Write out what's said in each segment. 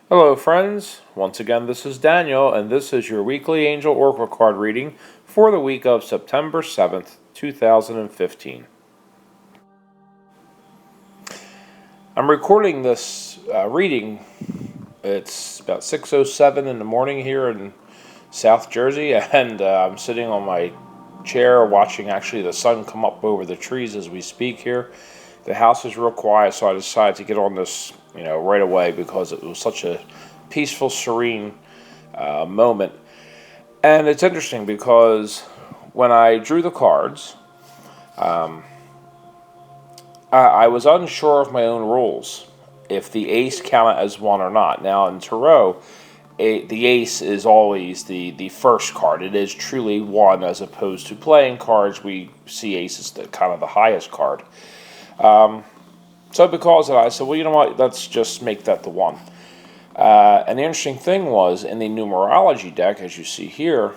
Hello friends, once again this is Daniel and this is your weekly Angel Oracle card reading for the week of September 7th, 2015. I'm recording this reading, it's about 6:07 in the morning here in South Jersey, and I'm sitting on my chair watching actually the sun come up over the trees as we speak here. The house is real quiet, so I decided to get on this right away because it was such a peaceful, serene moment. And it's interesting because when I drew the cards, I was unsure of my own rules, if the ace counted as one or not. Now in tarot, the ace is always the first card. It is truly one, as opposed to playing cards, we see ace as the kind of the highest card. So because of that, I said, well, you know what, let's just make that the one. And the interesting thing was, in the numerology deck, as you see here,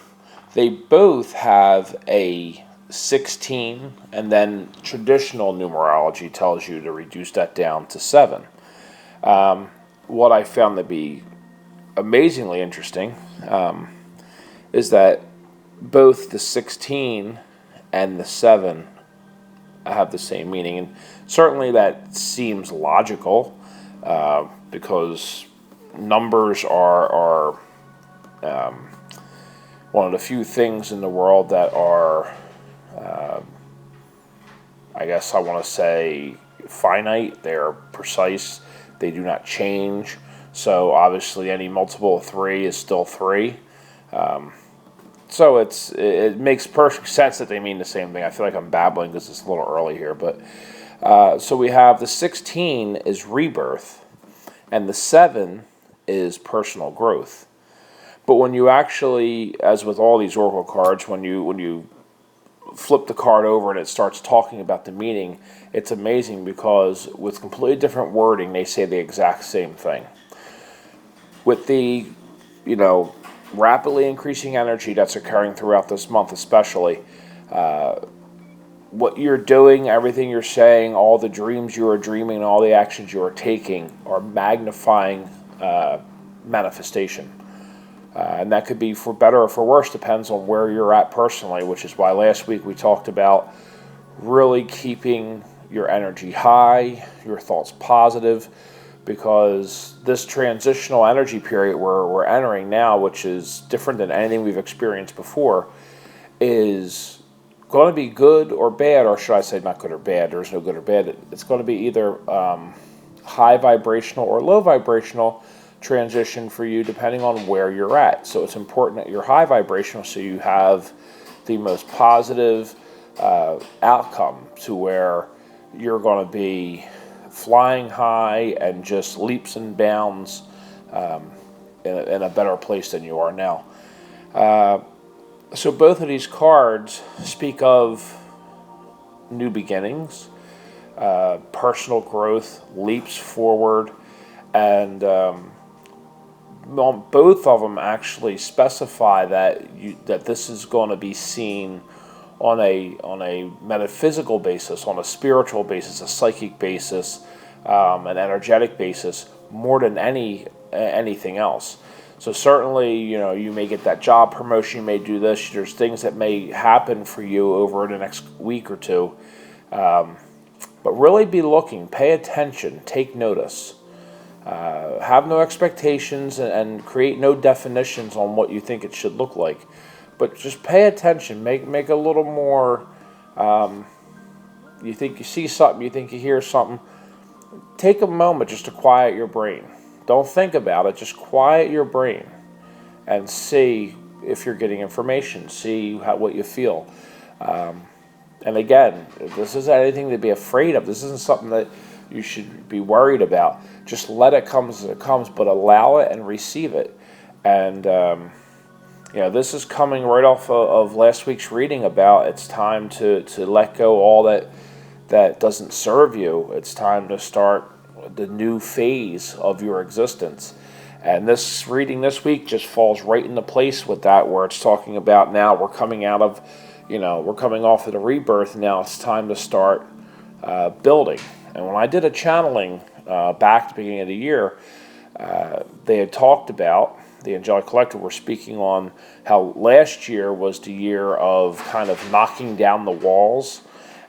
they both have a 16, and then traditional numerology tells you to reduce that down to 7. What I found to be amazingly interesting is that both the 16 and the 7 have the same meaning, and certainly that seems logical because numbers are one of the few things in the world that are, I guess I want to say, finite. They are precise. They do not change. So obviously any multiple of 3 is still 3. So it makes perfect sense that they mean the same thing. I feel like I'm babbling because it's a little early here. But so we have the 16 is rebirth, and the 7 is personal growth. But when you actually, as with all these oracle cards, when you flip the card over and it starts talking about the meaning, it's amazing because with completely different wording, they say the exact same thing. With the, rapidly increasing energy that's occurring throughout this month especially, what you're doing, everything you're saying, all the dreams you are dreaming, all the actions you are taking are magnifying manifestation. And that could be for better or for worse, depends on where you're at personally, which is why last week we talked about really keeping your energy high, your thoughts positive, because this transitional energy period where we're entering now, which is different than anything we've experienced before, is going to be good or bad, or should I say not good or bad, there's no good or bad. It's going to be either high vibrational or low vibrational transition for you depending on where you're at. So it's important that you're high vibrational so you have the most positive outcome, to where you're going to be flying high and just leaps and bounds in a better place than you are now. So both of these cards speak of new beginnings, personal growth, leaps forward, and both of them actually specify that this is going to be seen on a metaphysical basis, on a spiritual basis, a psychic basis, an energetic basis, more than anything else. So certainly, you may get that job promotion, you may do this. There's things that may happen for you over the next week or two, but really be looking, pay attention, take notice. Have no expectations and create no definitions on what you think it should look like, but just pay attention. Make a little more. You think you see something, you think you hear something. Take a moment just to quiet your brain. Don't think about it. Just quiet your brain and see if you're getting information. See what you feel. And again, this isn't anything to be afraid of. This isn't something that you should be worried about. Just let it come as it comes, but allow it and receive it. And this is coming right off of last week's reading about it's time to let go all that doesn't serve you. It's time to start the new phase of your existence. And this reading this week just falls right into place with that, where it's talking about now we're coming out of, we're coming off of the rebirth. Now it's time to start building. And when I did a channeling back at the beginning of the year, they had talked about, the Angelic Collective were speaking on how last year was the year of kind of knocking down the walls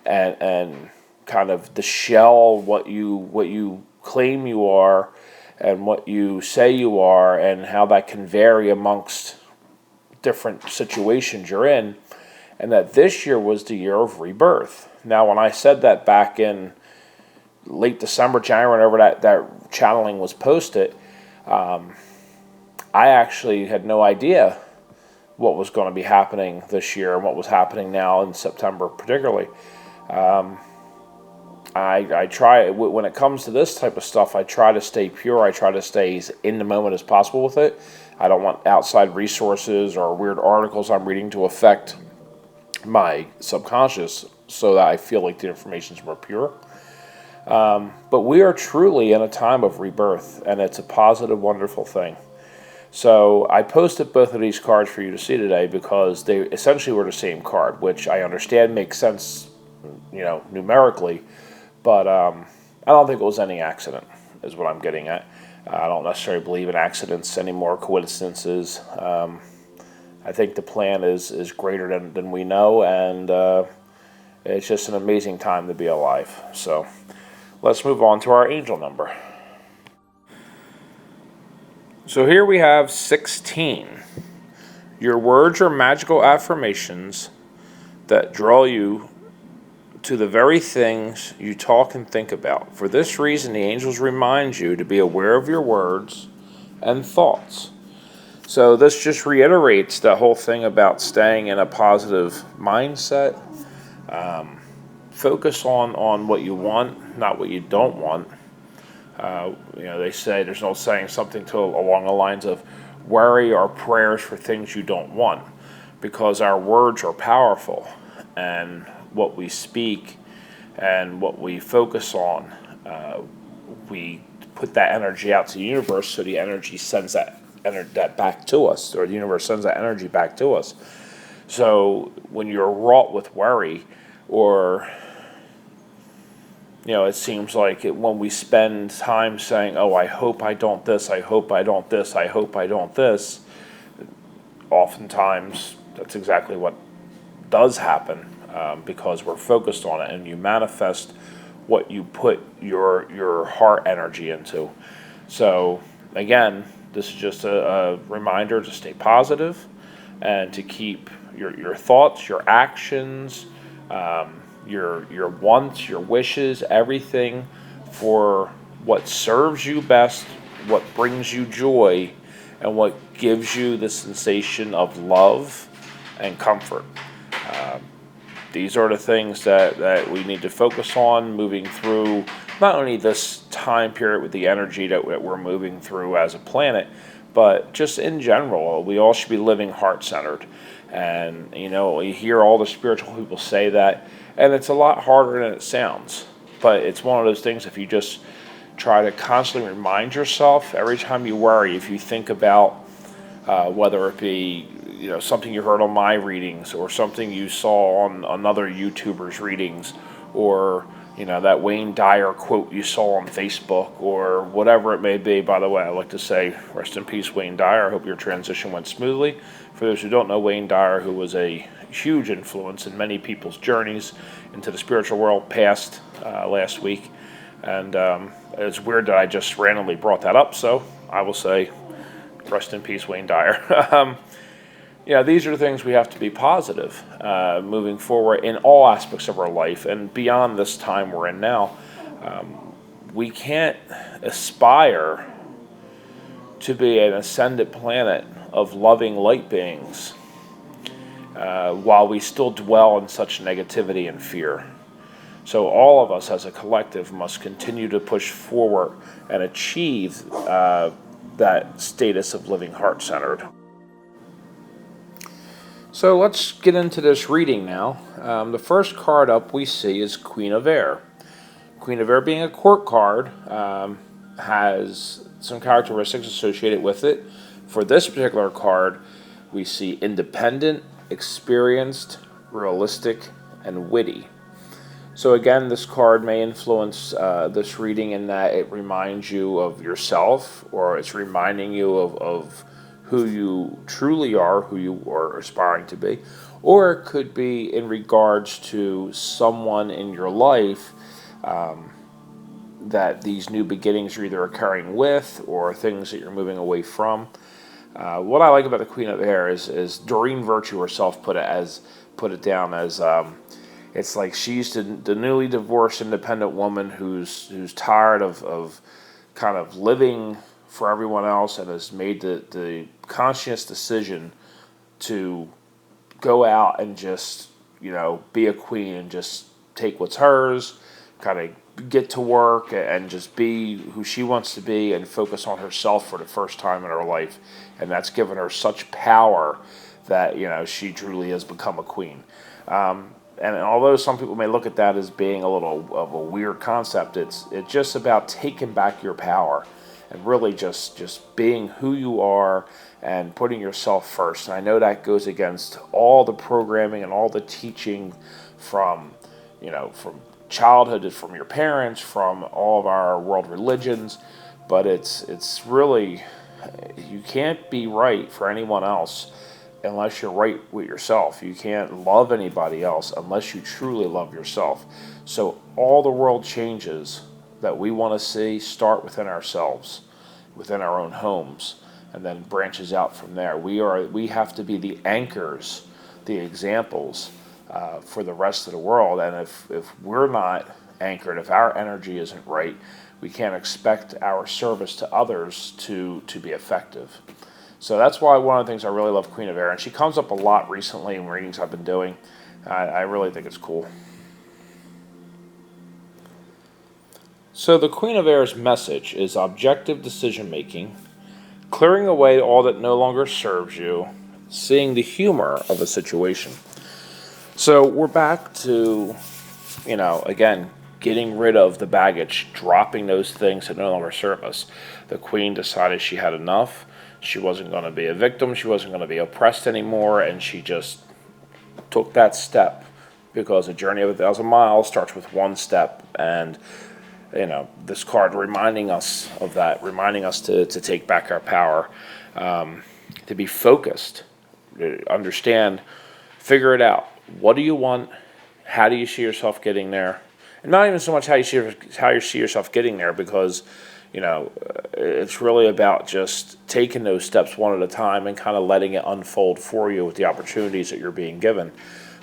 and kind of the shell, what you claim you are and what you say you are, and how that can vary amongst different situations you're in, and that this year was the year of rebirth. Now, when I said that back in late December, January, whenever that channeling was posted, I actually had no idea what was going to be happening this year and what was happening now in September particularly. I try, when it comes to this type of stuff, I try to stay pure. I try to stay as in the moment as possible with it. I don't want outside resources or weird articles I'm reading to affect my subconscious, so that I feel like the information is more pure. But we are truly in a time of rebirth, and it's a positive, wonderful thing. So I posted both of these cards for you to see today because they essentially were the same card, which I understand makes sense, numerically, but I don't think it was any accident, is what I'm getting at. I don't necessarily believe in accidents anymore, coincidences. I think the plan is greater than we know, and it's just an amazing time to be alive. So let's move on to our angel number. So here we have 16. Your words are magical affirmations that draw you to the very things you talk and think about. For this reason, the angels remind you to be aware of your words and thoughts. So this just reiterates the whole thing about staying in a positive mindset. Focus on what you want, not what you don't want. They say, there's no saying something along the lines of worry or prayers for things you don't want, because our words are powerful, and what we speak and what we focus on, we put that energy out to the universe, so the energy sends that back to us, or the universe sends that energy back to us. So when you're wrought with worry, or it seems like when we spend time saying, oh, I hope I don't this, I hope I don't this, I hope I don't this, oftentimes that's exactly what does happen, because we're focused on it, and you manifest what you put your heart energy into. So again, this is just a reminder to stay positive and to keep your thoughts, your actions, your wants, your wishes, everything for what serves you best, what brings you joy, and what gives you the sensation of love and comfort. These are the things that we need to focus on moving through not only this time period with the energy that we're moving through as a planet, but just in general. We all should be living heart-centered. And, you hear all the spiritual people say that, and it's a lot harder than it sounds. But it's one of those things, if you just try to constantly remind yourself, every time you worry, if you think about whether it be something you heard on my readings, or something you saw on another YouTuber's readings, or that Wayne Dyer quote you saw on Facebook, or whatever it may be. By the way, I like to say, rest in peace, Wayne Dyer. I hope your transition went smoothly. For those who don't know, Wayne Dyer, who was a huge influence in many people's journeys into the spiritual world, passed last week. And it's weird that I just randomly brought that up, so I will say, rest in peace, Wayne Dyer. These are the things we have to be positive moving forward in all aspects of our life, and beyond this time we're in now. We can't aspire to be an ascended planet of loving light beings while we still dwell in such negativity and fear. So all of us as a collective must continue to push forward and achieve that status of living heart-centered. So let's get into this reading now. The first card up we see is Queen of Air. Queen of Air, being a court card, has some characteristics associated with it. For this particular card, we see independent, experienced, realistic, and witty. So again, this card may influence this reading in that it reminds you of yourself, or it's reminding you of who you truly are, who you are aspiring to be. Or it could be in regards to someone in your life that these new beginnings are either occurring with or things that you're moving away from. What I like about the Queen of Air is Doreen Virtue herself put it down as it's like she's the newly divorced independent woman who's tired of kind of living for everyone else and has made the conscious decision to go out and just, be a queen and just take what's hers, kind of get to work and just be who she wants to be and focus on herself for the first time in her life. And that's given her such power that, she truly has become a queen. And although some people may look at that as being a little of a weird concept, it's just about taking back your power and really just being who you are and putting yourself first. And I know that goes against all the programming and all the teaching from childhood, from your parents, from all of our world religions. But it's really, you can't be right for anyone else unless you're right with yourself. You can't love anybody else unless you truly love yourself. So all the world changes that we want to see start within ourselves, within our own homes, and then branches out from there. We have to be the anchors, the examples for the rest of the world. And if we're not anchored, if our energy isn't right, we can't expect our service to others to be effective. So that's why one of the things I really love Queen of Air, and she comes up a lot recently in readings I've been doing. I really think it's cool. So the Queen of Air's message is objective decision making, clearing away all that no longer serves you, seeing the humor of a situation. So we're back to, again, getting rid of the baggage, dropping those things that no longer serve us. The Queen decided she had enough. She wasn't going to be a victim. She wasn't going to be oppressed anymore. And she just took that step, because a journey of 1,000 miles starts with one step. And, this card reminding us of that, reminding us to take back our power, to be focused, to understand, figure it out. What do you want? How do you see yourself getting there? And not even so much how you see yourself getting there, because it's really about just taking those steps one at a time and kind of letting it unfold for you with the opportunities that you're being given.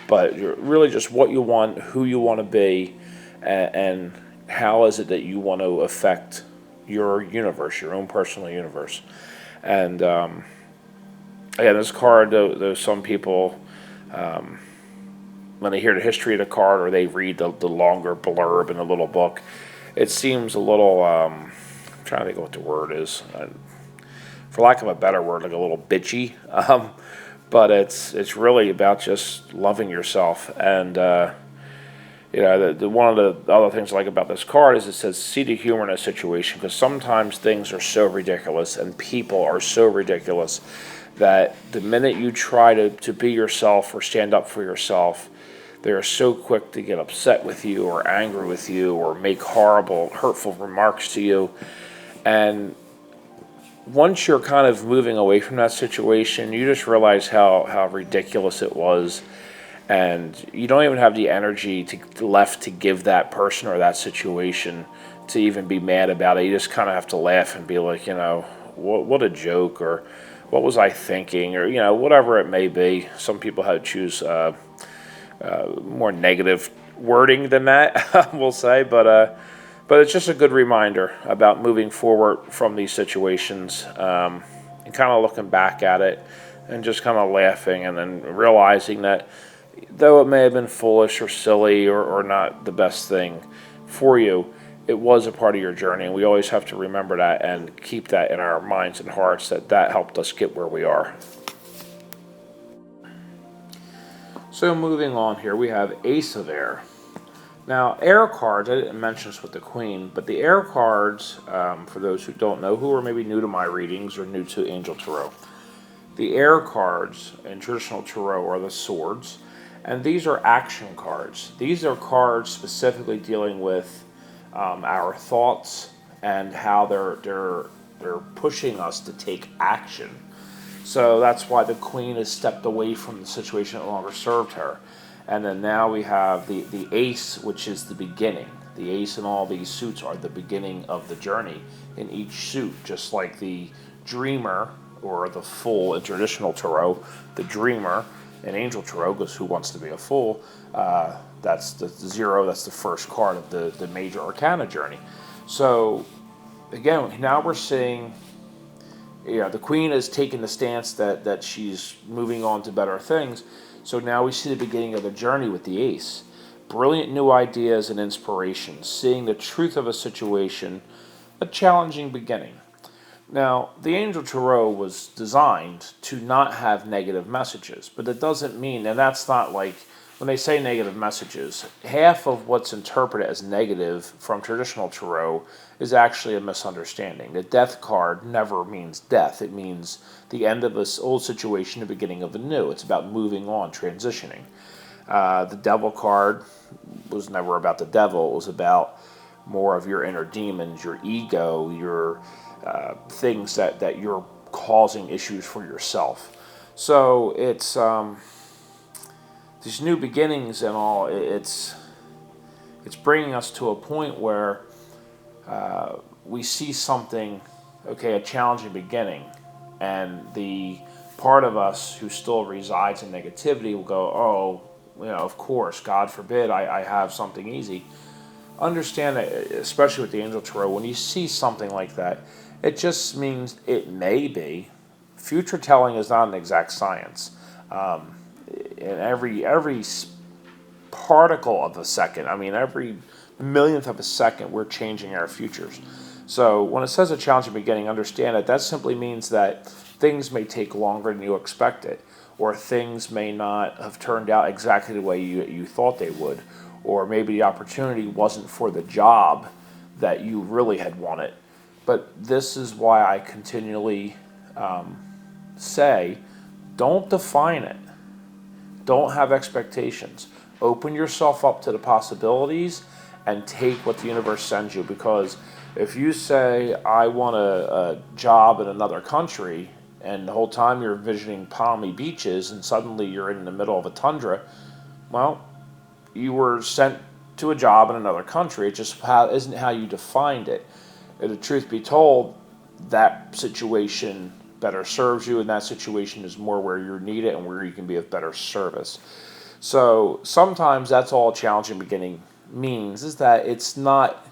But really just what you want, who you want to be, and how is it that you want to affect your universe, your own personal universe. And again, this card, though some people, when they hear the history of the card or they read the longer blurb in the little book, it seems a little, I'm trying to think of what the word is, for lack of a better word, like a little bitchy. But it's really about just loving yourself. And one of the other things I like about this card is it says, see the humor in a situation, because sometimes things are so ridiculous and people are so ridiculous that the minute you try to be yourself or stand up for yourself, they are so quick to get upset with you or angry with you or make horrible, hurtful remarks to you. And once you're kind of moving away from that situation, you just realize how ridiculous it was. And you don't even have the energy left to give that person or that situation to even be mad about it. You just kind of have to laugh and be like, what a joke, or what was I thinking, or, whatever it may be. Some people have to choose more negative wording than that, we'll say. But it's just a good reminder about moving forward from these situations, and kind of looking back at it and just kind of laughing, and then realizing that though it may have been foolish or silly or not the best thing for you, it was a part of your journey. And we always have to remember that and keep that in our minds and hearts, that helped us get where we are. So moving on here, we have Ace of Air. Now, air cards, I didn't mention this with the Queen, but the air cards, for those who don't know, who are maybe new to my readings or new to Angel Tarot, the air cards in traditional Tarot are the swords, And these are action cards. These are cards specifically dealing with our thoughts and how they're pushing us to take action. So that's why the Queen has stepped away from the situation that no longer served her. And then now we have the Ace, which is the beginning. The Ace in all these suits are the beginning of the journey in each suit, just like the Dreamer, or the Fool in traditional tarot, the Dreamer in Angel Tarot, because who wants to be a fool? That's the zero, that's the first card of the major arcana journey. So again, now we're seeing, the Queen has taken the stance that she's moving on to better things. So now we see the beginning of the journey with the Ace. Brilliant new ideas and inspiration, seeing the truth of a situation, a challenging beginning. Now, the Angel Tarot was designed to not have negative messages, but it doesn't mean, and that's not like, when they say negative messages, half of what's interpreted as negative from traditional tarot is actually a misunderstanding. The Death card never means death. It means the end of this old situation, the beginning of a new. It's about moving on, transitioning. The Devil card was never about the devil. It was about more of your inner demons, your ego, your things that you're causing issues for yourself. So it's these new beginnings and all. It's bringing us to a point where we see something, a challenging beginning, and the part of us who still resides in negativity will go, oh, of course, God forbid I have something easy. Understand that, especially with the Angel Tarot, when you see something like that, it just means it may be. Future telling is not an exact science. In every particle of a second, every millionth of a second, we're changing our futures. So when it says a challenging beginning, understand that simply means that things may take longer than you expected, or things may not have turned out exactly the way you thought they would, or maybe the opportunity wasn't for the job that you really had wanted. But this is why I continually say, don't define it. Don't have expectations. Open yourself up to the possibilities and take what the universe sends you. Because if you say, I want a job in another country, and the whole time you're envisioning palmy beaches, and suddenly you're in the middle of a tundra, well, you were sent to a job in another country. It just isn't how you defined it. And the truth be told, that situation better serves you, and that situation is more where you're needed and where you can be of better service. So sometimes that's all a challenging beginning means, is that it's not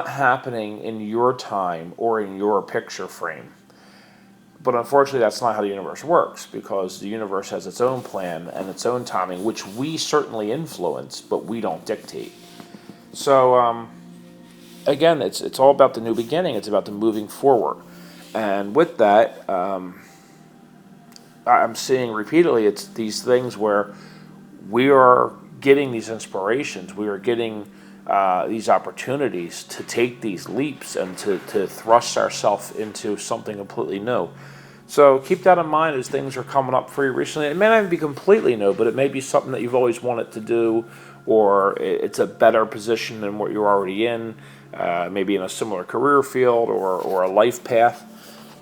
happening in your time or in your picture frame. But unfortunately, that's not how the universe works, because the universe has its own plan and its own timing, which we certainly influence, but we don't dictate. So, again, it's all about the new beginning. It's about the moving forward. And with that, I'm seeing repeatedly, it's these things where we are getting these inspirations. We are getting these opportunities to take these leaps and to thrust ourselves into something completely new. So keep that in mind as things are coming up for you recently. It may not even be completely new, but it may be something that you've always wanted to do, or it's a better position than what you're already in, maybe in a similar career field or a life path.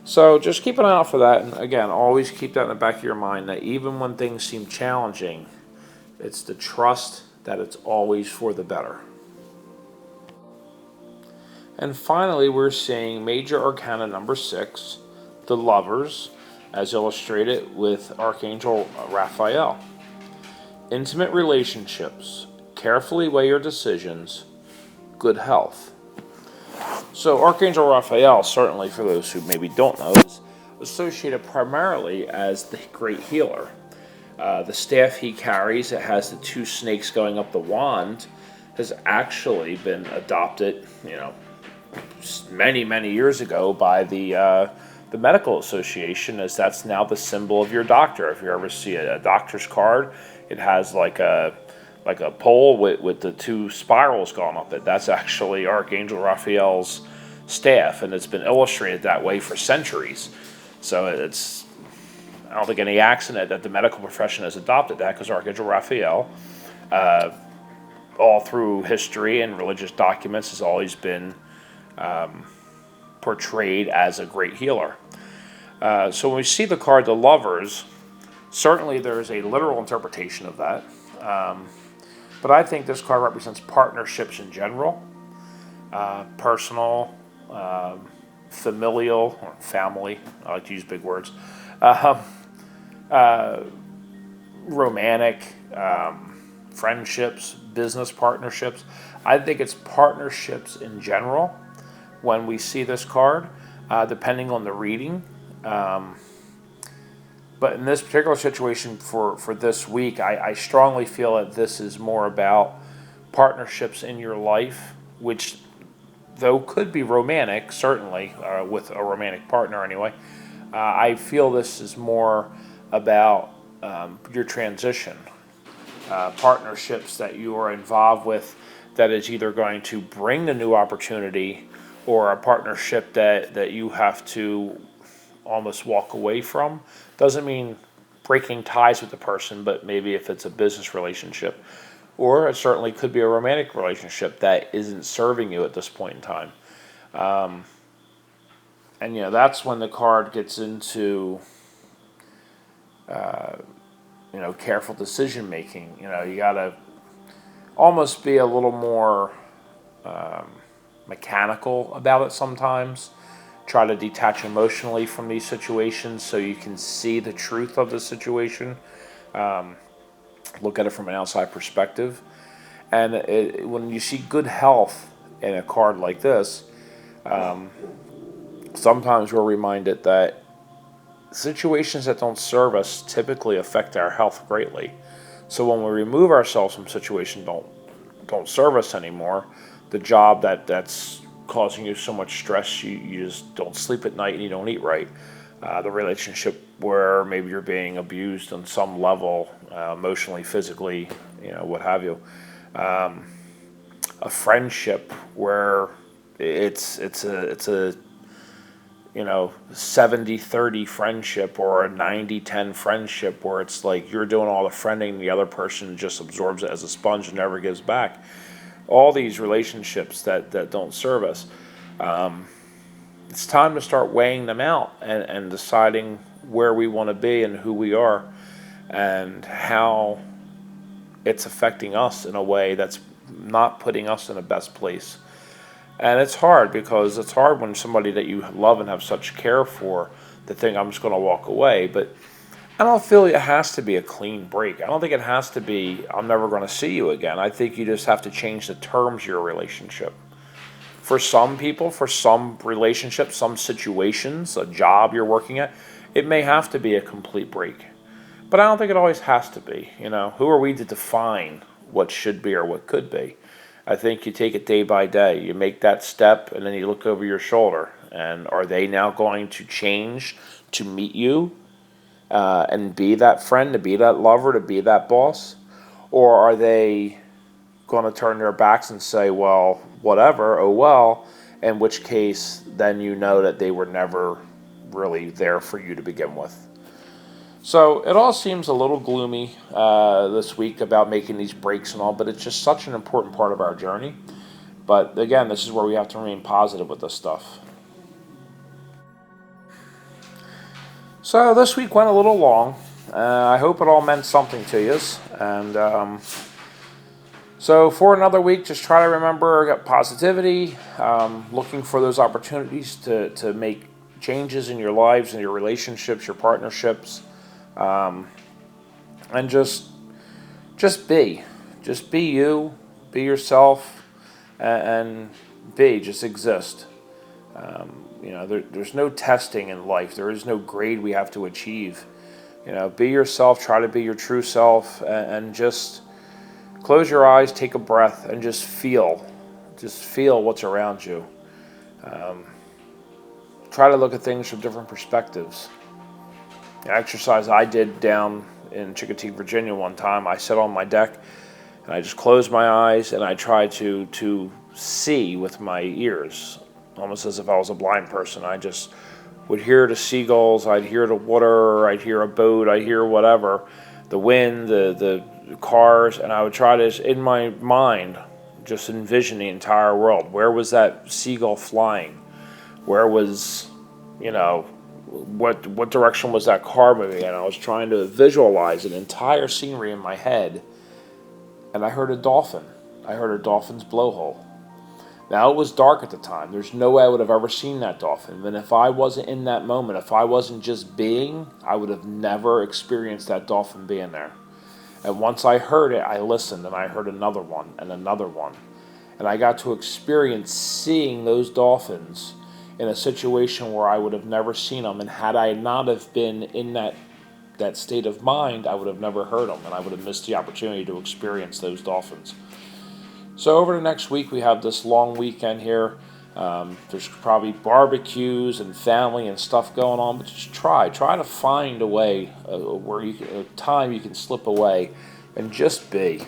So just keep an eye out for that. And again, always keep that in the back of your mind, that even when things seem challenging, it's the trust that it's always for the better. And finally, we're seeing Major Arcana number 6, the Lovers, as illustrated with Archangel Raphael. Intimate relationships, carefully weigh your decisions, good health. So Archangel Raphael, certainly for those who maybe don't know, is associated primarily as the great healer. The staff he carries, it has the 2 snakes going up the wand, has actually been adopted, many, many years ago by the medical association, as that's now the symbol of your doctor. If you ever see a doctor's card, it has like a pole with the 2 spirals going up it. That's actually Archangel Raphael's staff, and it's been illustrated that way for centuries. So I don't think any accident that the medical profession has adopted that, because Archangel Raphael, all through history and religious documents, has always been portrayed as a great healer. So when we see the card, the Lovers, certainly there's a literal interpretation of that. But I think this card represents partnerships in general, personal, familial, or family. I like to use big words. Romantic, friendships, business partnerships. I think it's partnerships in general when we see this card, depending on the reading. But in this particular situation for this week, I strongly feel that this is more about partnerships in your life, which, though could be romantic, certainly, with a romantic partner anyway, I feel this is more about your transition. Partnerships that you are involved with that is either going to bring the new opportunity, or a partnership that you have to almost walk away from. Doesn't mean breaking ties with the person, but maybe if it's a business relationship, or it certainly could be a romantic relationship that isn't serving you at this point in time. And that's when the card gets into careful decision making. You gotta almost be a little more mechanical about it sometimes. Try to detach emotionally from these situations so you can see the truth of the situation. Look at it from an outside perspective. And when you see good health in a card like this, sometimes we're reminded that situations that don't serve us typically affect our health greatly. So when we remove ourselves from situations don't serve us anymore, the job that's causing you so much stress, you just don't sleep at night and you don't eat right. The relationship where maybe you're being abused on some level, emotionally, physically, what have you. A friendship where it's a 70-30 friendship, or a 90-10 friendship, where it's like you're doing all the friending and the other person just absorbs it as a sponge and never gives back. All these relationships that don't serve us, it's time to start weighing them out and deciding where we want to be and who we are and how it's affecting us in a way that's not putting us in the best place. And it's hard, because it's hard when somebody that you love and have such care for to think, I'm just going to walk away. But I don't feel it has to be a clean break. I don't think it has to be, I'm never going to see you again. I think you just have to change the terms of your relationship. For some people, for some relationships, some situations, a job you're working at, it may have to be a complete break. But I don't think it always has to be. Who are we to define what should be or what could be? I think you take it day by day. You make that step, and then you look over your shoulder. And are they now going to change to meet you and be that friend, to be that lover, to be that boss? Or are they going to turn their backs and say, well, whatever, oh well, in which case then you know that they were never really there for you to begin with. So it all seems a little gloomy this week about making these breaks and all, but it's just such an important part of our journey. But again, this is where we have to remain positive with this stuff. So this week went a little long. I hope it all meant something to you. And so for another week, just try to remember positivity, looking for those opportunities to make changes in your lives and your relationships, your partnerships. And just be you, be yourself, and just exist. There's no testing in life. There is no grade we have to achieve. Be yourself, try to be your true self, and just close your eyes, take a breath, and just feel what's around you. Try to look at things from different perspectives. An exercise I did down in Chicotee, Virginia one time, I sat on my deck and I just closed my eyes and I tried to see with my ears, almost as if I was a blind person. I just would hear the seagulls, I'd hear the water, I'd hear a boat, I'd hear whatever, the wind, the cars, and I would try to, in my mind, just envision the entire world. Where was that seagull flying? Where was, what direction was that car moving? And I was trying to visualize an entire scenery in my head, and I heard a dolphin. I heard a dolphin's blowhole. Now, it was dark at the time. There's no way I would have ever seen that dolphin. And if I wasn't in that moment, if I wasn't just being, I would have never experienced that dolphin being there. And once I heard it, I listened, and I heard another one and another one. And I got to experience seeing those dolphins in a situation where I would have never seen them. And had I not have been in that state of mind, I would have never heard them, and I would have missed the opportunity to experience those dolphins. So over the next week, we have this long weekend here. There's probably barbecues and family and stuff going on, but just try to find a way a time you can slip away and just be.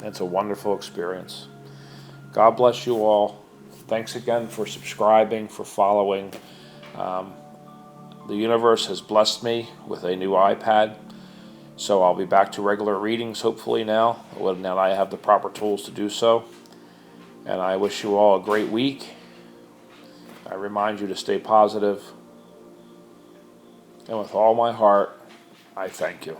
It's a wonderful experience. God bless you all. Thanks again for subscribing, for following. The universe has blessed me with a new iPad. So I'll be back to regular readings hopefully now that I have the proper tools to do so. And I wish you all a great week. I remind you to stay positive. And with all my heart, I thank you.